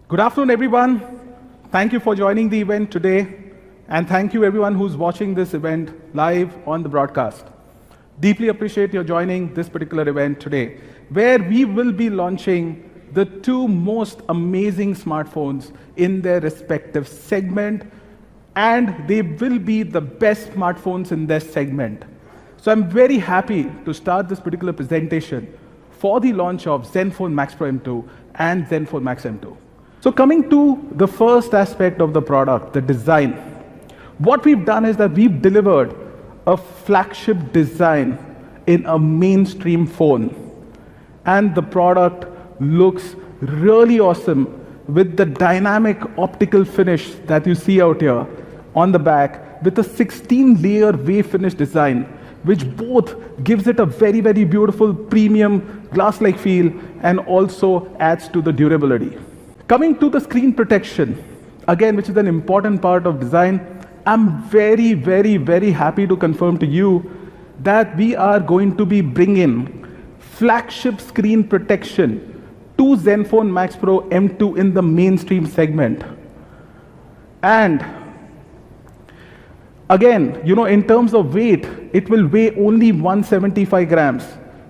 Good afternoon, everyone. Thank you for joining the event today, and thank you everyone who's watching this event live on the broadcast. Deeply appreciate your joining this particular event today, where we will be launching the two most amazing smartphones in their respective segment, and they will be the best smartphones in their segment. So I'm very happy to start this particular presentation for the launch of Zenfone Max Pro M2 and Zenfone Max M2. So coming to the first aspect of the product, the design, what we've done is that we've delivered a flagship design in a mainstream phone. And the product looks really awesome with the dynamic optical finish that you see out here on the back with a 16-layer wave finish design, which both gives it a very, very beautiful premium glass-like feel and also adds to the durability. Coming to the screen protection, again, which is an important part of design, I'm very, very, very happy to confirm to you that we are going to be bringing flagship screen protection to Zenfone Max Pro M2 in the mainstream segment. And again, in terms of weight, it will weigh only 175 grams.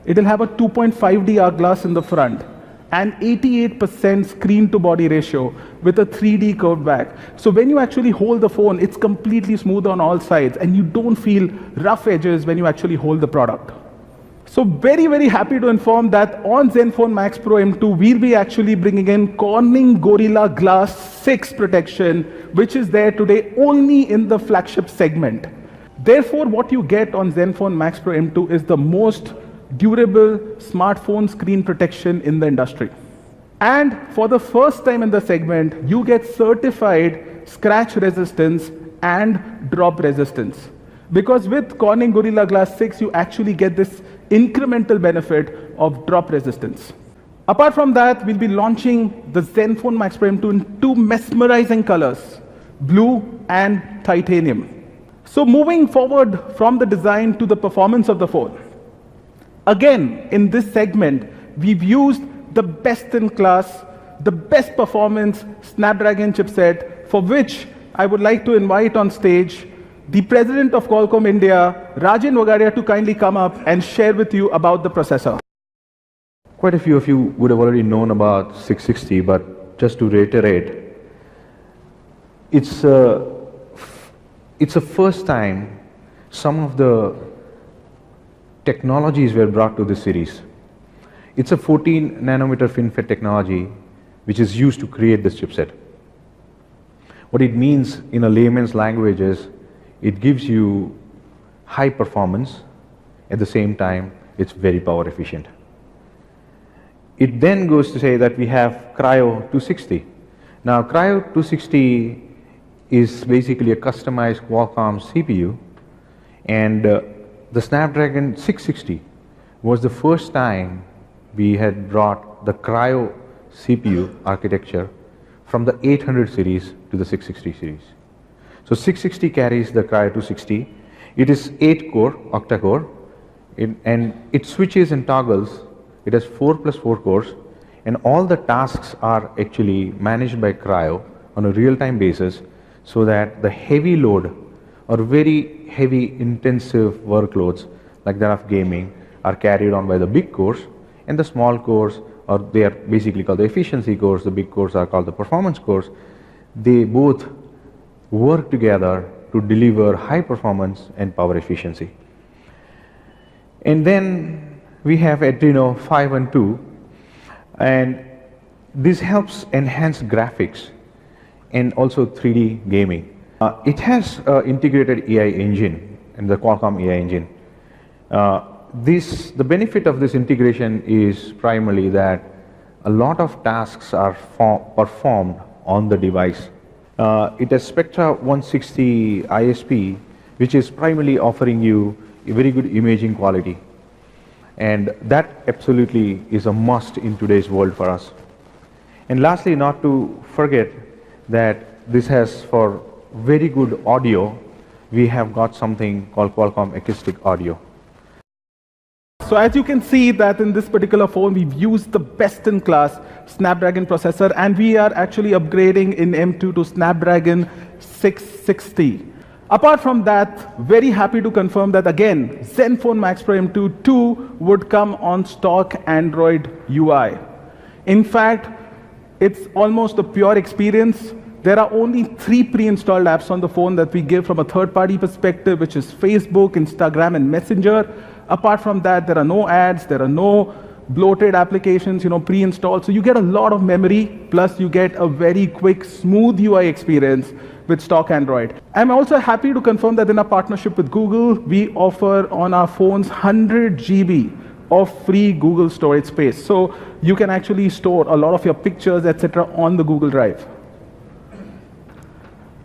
It will have a 2.5D arc glass in the front and 88% screen to body ratio with a 3D curved back. So when you actually hold the phone, it's completely smooth on all sides and you don't feel rough edges when you actually hold the product. So very, very happy to inform that on Zenfone Max Pro M2, we'll be actually bringing in Corning Gorilla Glass 6 protection, which is there today only in the flagship segment. Therefore, what you get on Zenfone Max Pro M2 is the most durable smartphone screen protection in the industry. And for the first time in the segment, you get certified scratch resistance and drop resistance. Because with Corning Gorilla Glass 6, you actually get this incremental benefit of drop resistance. Apart from that, we'll be launching the Zenfone Max Pro M2 in two mesmerizing colors, blue and titanium. So moving forward from the design to the performance of the phone. Again, in this segment, we've used the best-in-class, the best performance Snapdragon chipset, for which I would like to invite on stage the President of Qualcomm India, Rajan Wagaria, to kindly come up and share with you about the processor. Quite a few of you would have already known about 660, but just to reiterate, it's a first time some of the technologies were brought to this series. It's a 14 nanometer FinFET technology which is used to create this chipset. What it means in a layman's language is it gives you high performance, at the same time it's very power efficient. It then goes to say that we have Cryo 260. Now Cryo 260 is basically a customized Qualcomm CPU, and the Snapdragon 660 was the first time we had brought the Cryo CPU architecture from the 800 series to the 660 series. So 660 carries the Cryo 260. It is 8-core, octa-core, and it switches and toggles. It has 4+4 cores, and all the tasks are actually managed by Cryo on a real-time basis, so that the heavy load or very heavy intensive workloads like that of gaming are carried on by the big cores, and the small cores, or they are basically called the efficiency cores, the big cores are called the performance cores. They both work together to deliver high performance and power efficiency. And then we have Adreno 512, and this helps enhance graphics and also 3D gaming. It has integrated AI engine, and the Qualcomm AI engine. The benefit of this integration is primarily that a lot of tasks are performed on the device. It has Spectra 160 ISP, which is primarily offering you a very good imaging quality. And that absolutely is a must in today's world for us. And lastly, not to forget that this has, for very good audio, we have got something called Qualcomm acoustic audio. So as you can see that in this particular phone, we've used the best-in-class Snapdragon processor, and we are actually upgrading in M2 to Snapdragon 660. Apart from that, very happy to confirm that again, Zenfone Max Pro M2 too would come on stock Android UI. In fact, it's almost a pure experience. There are only 3 pre-installed apps on the phone that we give from a third-party perspective, which is Facebook, Instagram, and Messenger. Apart from that, there are no ads, there are no bloated applications, pre-installed. So you get a lot of memory, plus you get a very quick, smooth UI experience with stock Android. I'm also happy to confirm that in our partnership with Google, we offer on our phones 100 GB of free Google storage space. So you can actually store a lot of your pictures, etc. on the Google Drive.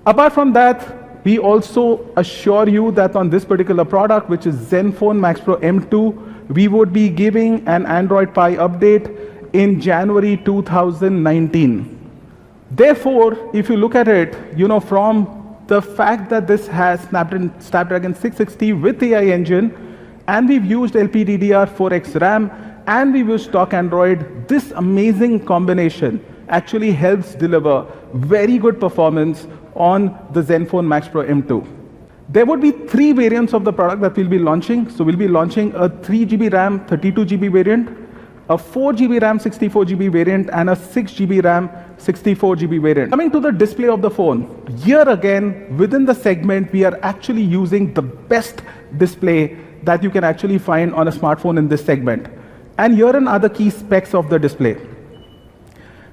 Apart from that, we also assure you that on this particular product, which is Zenfone Max Pro M2, we would be giving an Android Pie update in January 2019. Therefore, if you look at it, from the fact that this has Snapdragon 660 with AI engine, and we've used LPDDR4X RAM, and we've used stock Android, this amazing combination actually helps deliver very good performance on the Zenfone Max Pro M2. There would be 3 variants of the product that we'll be launching. So we'll be launching a 3 GB RAM, 32 GB variant, a 4 GB RAM, 64 GB variant, and a 6 GB RAM, 64 GB variant. Coming to the display of the phone, here again, within the segment, we are actually using the best display that you can actually find on a smartphone in this segment. And here are the key specs of the display.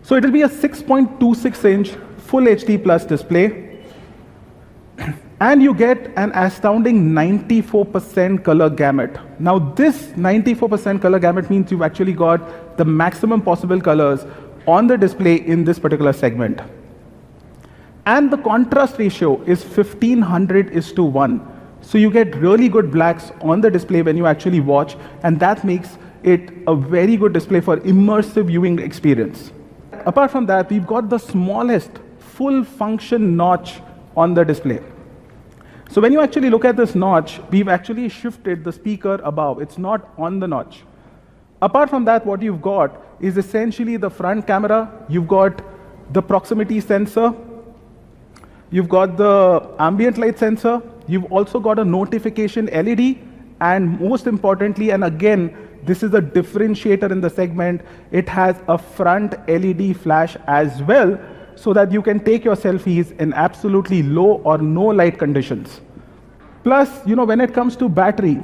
So it will be a 6.26-inch Full HD Plus display, and you get an astounding 94% color gamut. Now this 94% color gamut means you've actually got the maximum possible colors on the display in this particular segment. And the contrast ratio is 1500:1. So you get really good blacks on the display when you actually watch, and that makes it a very good display for immersive viewing experience. Apart from that, we've got the smallest full function notch on the display. So when you actually look at this notch, we've actually shifted the speaker above. It's not on the notch. Apart from that, what you've got is essentially the front camera. You've got the proximity sensor. You've got the ambient light sensor. You've also got a notification LED. And most importantly, and again, this is a differentiator in the segment, it has a front LED flash as well, so that you can take your selfies in absolutely low or no light conditions. Plus, when it comes to battery,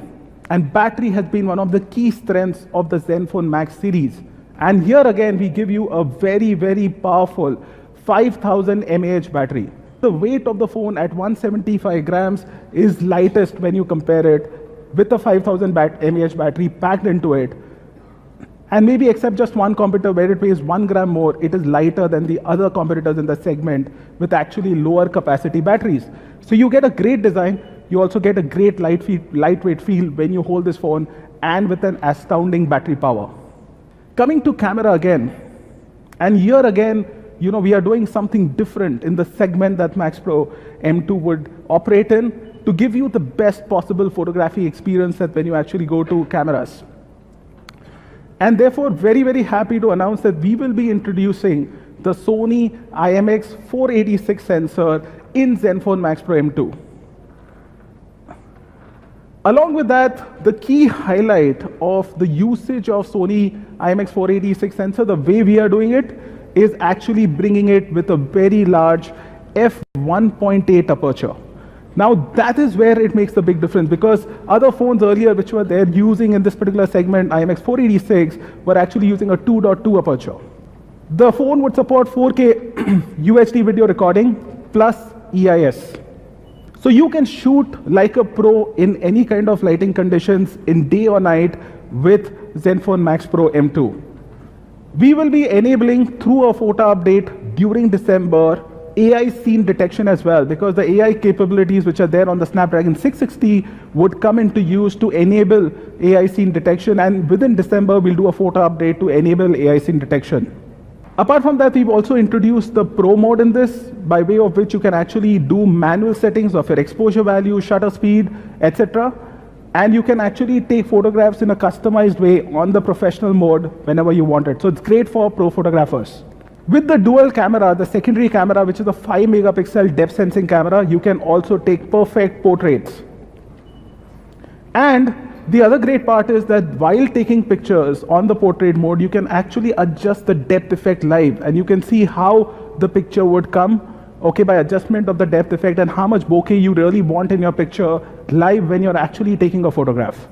and battery has been one of the key strengths of the Zenfone Max series. And here again, we give you a very, very powerful 5000 mAh battery. The weight of the phone at 175 grams is lightest when you compare it with the 5000 mAh battery packed into it. And maybe except just one competitor where it weighs 1 gram more, it is lighter than the other competitors in the segment with actually lower capacity batteries. So you get a great design, you also get a great lightweight feel when you hold this phone, and with an astounding battery power. Coming to camera again, and here again, we are doing something different in the segment that Max Pro M2 would operate in to give you the best possible photography experience that when you actually go to cameras. And therefore, very, very happy to announce that we will be introducing the Sony IMX486 sensor in Zenfone Max Pro M2. Along with that, the key highlight of the usage of Sony IMX486 sensor, the way we are doing it, is actually bringing it with a very large f1.8 aperture. Now that is where it makes the big difference, because other phones earlier which were there using in this particular segment, IMX486, were actually using a 2.2 aperture. The phone would support 4K UHD video recording plus EIS. So you can shoot like a pro in any kind of lighting conditions in day or night with Zenfone Max Pro M2. We will be enabling through a photo update during December AI scene detection as well, because the AI capabilities which are there on the Snapdragon 660 would come into use to enable AI scene detection, and within December we'll do a photo update to enable AI scene detection. Apart from that, we've also introduced the Pro mode in this, by way of which you can actually do manual settings of your exposure value, shutter speed, etc. And you can actually take photographs in a customized way on the professional mode whenever you want it. So it's great for pro photographers. With the dual camera, the secondary camera, which is a 5 megapixel depth sensing camera, you can also take perfect portraits. And the other great part is that while taking pictures on the portrait mode, you can actually adjust the depth effect live, and you can see how the picture would come, okay, by adjustment of the depth effect and how much bokeh you really want in your picture live when you're actually taking a photograph.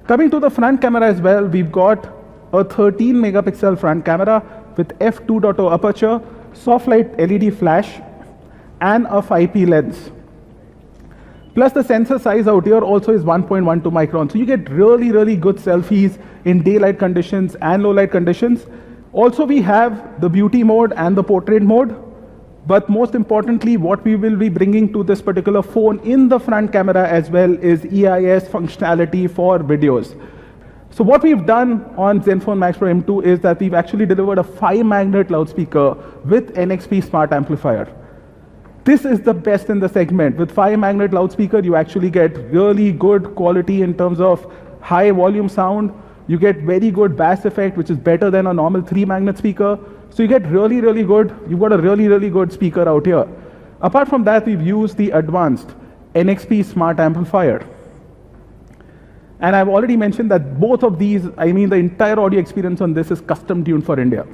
Coming to the front camera as well, we've got a 13 megapixel front camera with f2.0 aperture, soft light LED flash, and a 5p lens. Plus the sensor size out here also is 1.12 micron. So you get really, really good selfies in daylight conditions and low light conditions. Also we have the beauty mode and the portrait mode. But most importantly, what we will be bringing to this particular phone in the front camera as well is EIS functionality for videos. So what we've done on Zenfone Max Pro M2 is that we've actually delivered a 5-magnet loudspeaker with NXP smart amplifier. This is the best in the segment. With 5-magnet loudspeaker, you actually get really good quality in terms of high volume sound. You get very good bass effect, which is better than a normal 3-magnet speaker. So you get really, really good. You've got a really, really good speaker out here. Apart from that, we've used the advanced NXP smart amplifier. And I've already mentioned that both of these, I mean, the entire audio experience on this is custom tuned for India.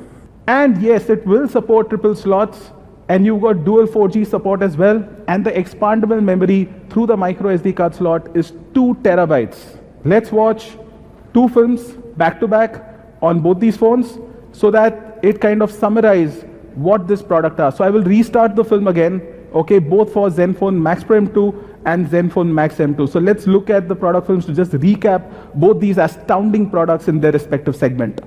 And yes, it will support triple slots. And you've got dual 4G support as well. And the expandable memory through the micro SD card slot is 2 terabytes. Let's watch 2 films back to back on both these phones so that it kind of summarizes what this product is. So I will restart the film again, okay, both for Zenfone Max Pro M2 and Zenfone Max M2. So let's look at the product films to just recap both these astounding products in their respective segment.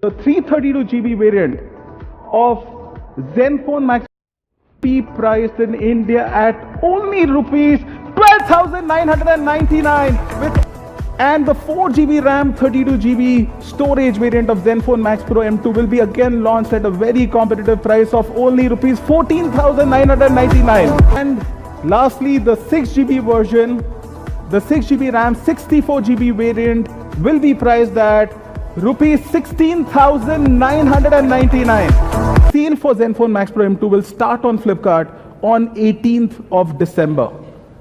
The 332 GB variant of Zenfone Max P priced in India at only rupees 12,999 and the 4 GB RAM 32 GB storage variant of Zenfone Max Pro M2 will be again launched at a very competitive price of only rupees 14,999. And lastly, the 6 GB version, the 6 GB RAM 64 GB variant will be priced at rupees 16,999. Sale for Zenfone Max Pro M2 will start on Flipkart on 18th of December.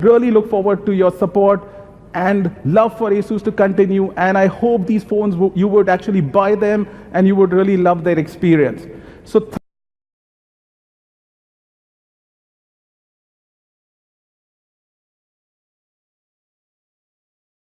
Really look forward to your support and love for Asus to continue, and I hope these phones you would actually buy them and you would really love their experience. So